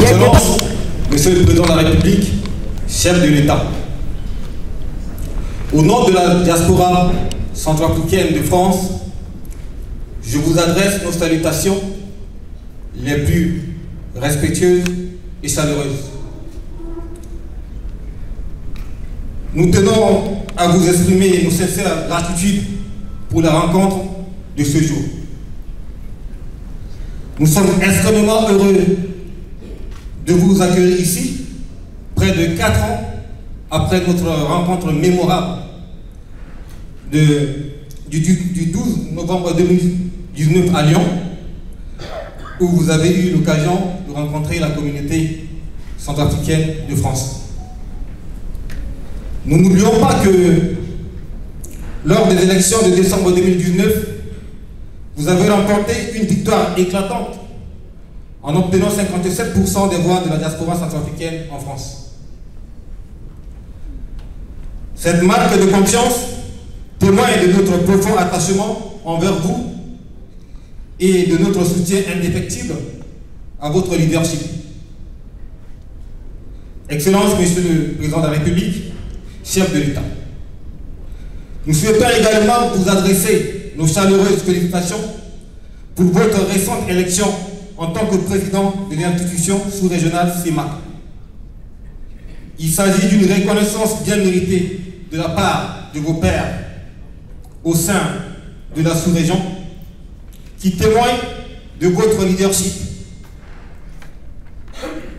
Excellence, Monsieur le Président de la République, chef de l'État, au nom de la diaspora centrafricaine de France, je vous adresse nos salutations les plus respectueuses et chaleureuses. Nous tenons à vous exprimer nos sincères gratitude pour la rencontre de ce jour. Nous sommes extrêmement heureux de vous accueillir ici, près de 4 ans après notre rencontre mémorable du 12 novembre 2019 à Lyon, où vous avez eu l'occasion de rencontrer la communauté centrafricaine de France. Nous n'oublions pas que lors des élections de décembre 2019, vous avez remporté une victoire éclatante en obtenant 57% des voix de la diaspora centrafricaine en France. Cette marque de confiance témoigne de notre profond attachement envers vous et de notre soutien indéfectible à votre leadership. Excellence, Monsieur le Président de la République, chef de l'État, nous souhaitons également vous adresser nos chaleureuses félicitations pour votre récente élection en tant que président de l'institution sous-régionale CEMAC. Il s'agit d'une reconnaissance bien méritée de la part de vos pairs au sein de la sous-région qui témoigne de votre leadership.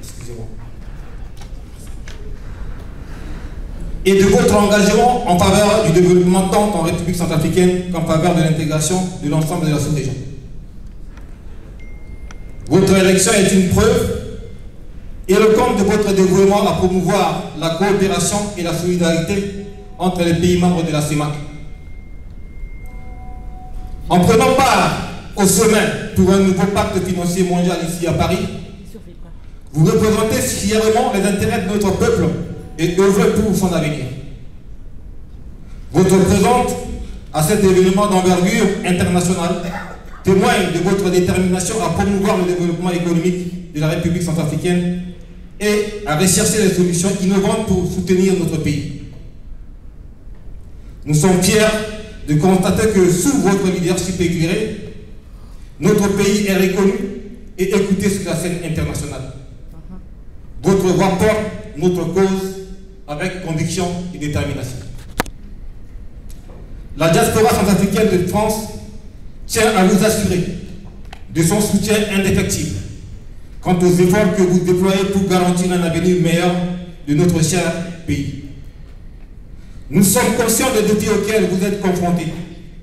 Excusez-moi. Et de votre engagement en faveur du développement tant en République centrafricaine qu'en faveur de l'intégration de l'ensemble de la sous-région. Votre élection est une preuve éloquente de votre dévouement à promouvoir la coopération et la solidarité entre les pays membres de la CEMAC. En prenant part au sommet pour un nouveau pacte financier mondial ici à Paris, vous représentez fièrement les intérêts de notre peuple et œuvrez pour son avenir. Votre présence à cet événement d'envergure internationale témoigne de votre détermination à promouvoir le développement économique de la République centrafricaine et à rechercher des solutions innovantes pour soutenir notre pays. Nous sommes fiers de constater que sous votre leadership éclairé, notre pays est reconnu et écouté sur la scène internationale. Votre voix porte notre cause avec conviction et détermination. La diaspora centrafricaine de France tient à vous assurer de son soutien indéfectible quant aux efforts que vous déployez pour garantir un avenir meilleur de notre cher pays. Nous sommes conscients des défis auxquels vous êtes confrontés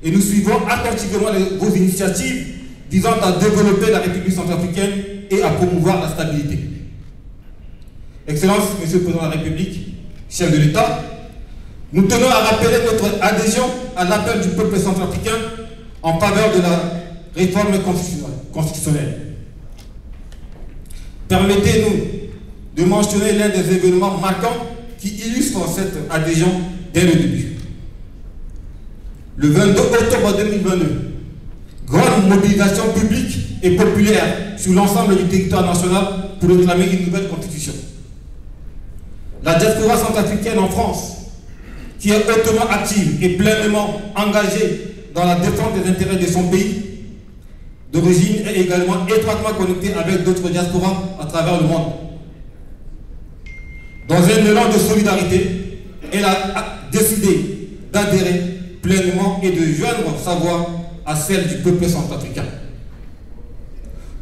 et nous suivons attentivement vos initiatives visant à développer la République centrafricaine et à promouvoir la stabilité. Excellence, Monsieur le Président de la République, chef de l'État, nous tenons à rappeler notre adhésion à l'appel du peuple centrafricain en faveur de la réforme constitutionnelle. Permettez-nous de mentionner l'un des événements marquants qui illustrent cette adhésion dès le début. Le 22 octobre 2022, grande mobilisation publique et populaire sur l'ensemble du territoire national pour réclamer une nouvelle constitution. La diaspora centrafricaine en France, qui est hautement active et pleinement engagée dans la défense des intérêts de son pays d'origine, est également étroitement connectée avec d'autres diasporas à travers le monde. Dans un élan de solidarité, elle a décidé d'adhérer pleinement et de joindre sa voix à celle du peuple centrafricain.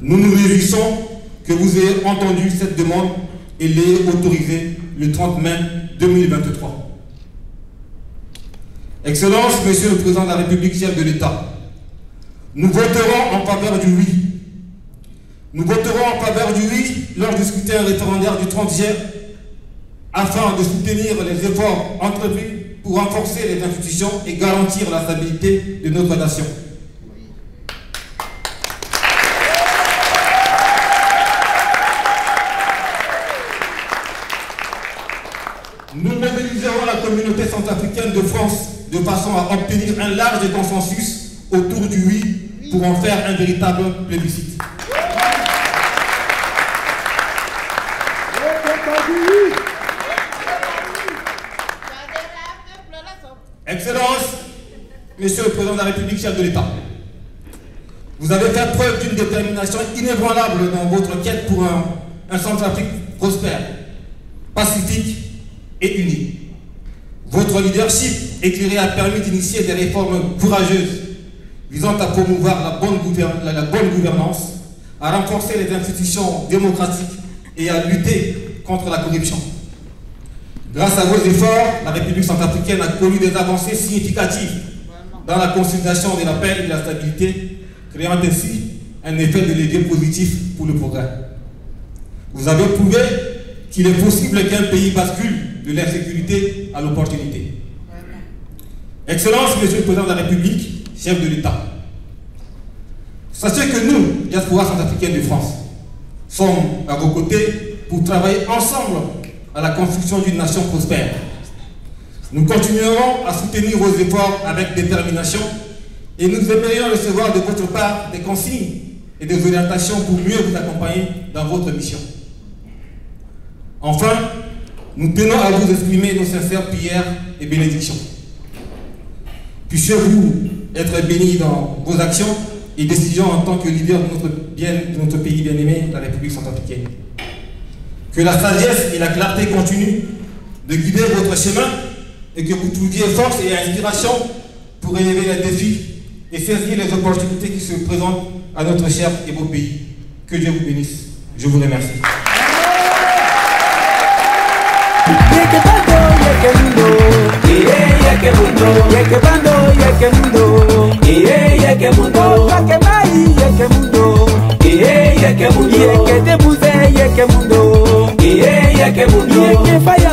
Nous nous réjouissons que vous ayez entendu cette demande et l'ayez autorisée le 30 mai 2023. Excellence, Monsieur le Président de la République, chef de l'État, nous voterons en faveur du oui. Nous voterons en faveur du oui lors du scrutin référendaire du 30 juin afin de soutenir les efforts entrepris pour renforcer les institutions et garantir la stabilité de notre nation. Nous mobiliserons la communauté centrafricaine de France de façon à obtenir un large consensus autour du oui pour en faire un véritable plébiscite. Excellence, Monsieur le Président de la République, chef de l'État, vous avez fait preuve d'une détermination inébranlable dans votre quête pour un Centrafrique prospère, pacifique et uni. Votre leadership éclairé a permis d'initier des réformes courageuses visant à promouvoir la bonne gouvernance, à renforcer les institutions démocratiques et à lutter contre la corruption. Grâce à vos efforts, la République centrafricaine a connu des avancées significatives dans la consolidation de la paix et de la stabilité, créant ainsi un effet de levier positif pour le progrès. Vous avez prouvé qu'il est possible qu'un pays bascule de l'insécurité à l'opportunité. Excellence, Monsieur le Président de la République, chef de l'État, sachez que nous, diaspora centrafricaine de France, sommes à vos côtés pour travailler ensemble à la construction d'une nation prospère. Nous continuerons à soutenir vos efforts avec détermination et nous aimerions recevoir de votre part des consignes et des orientations pour mieux vous accompagner dans votre mission. Enfin, nous tenons à vous exprimer nos sincères prières et bénédictions. Puissiez-vous être bénis dans vos actions et décisions en tant que leader de notre pays bien-aimé, la République centrafricaine. Que la sagesse et la clarté continuent de guider votre chemin et que vous trouviez force et inspiration pour relever les défis et saisir les opportunités qui se présentent à notre cher et beau pays. Que Dieu vous bénisse. Je vous remercie. Que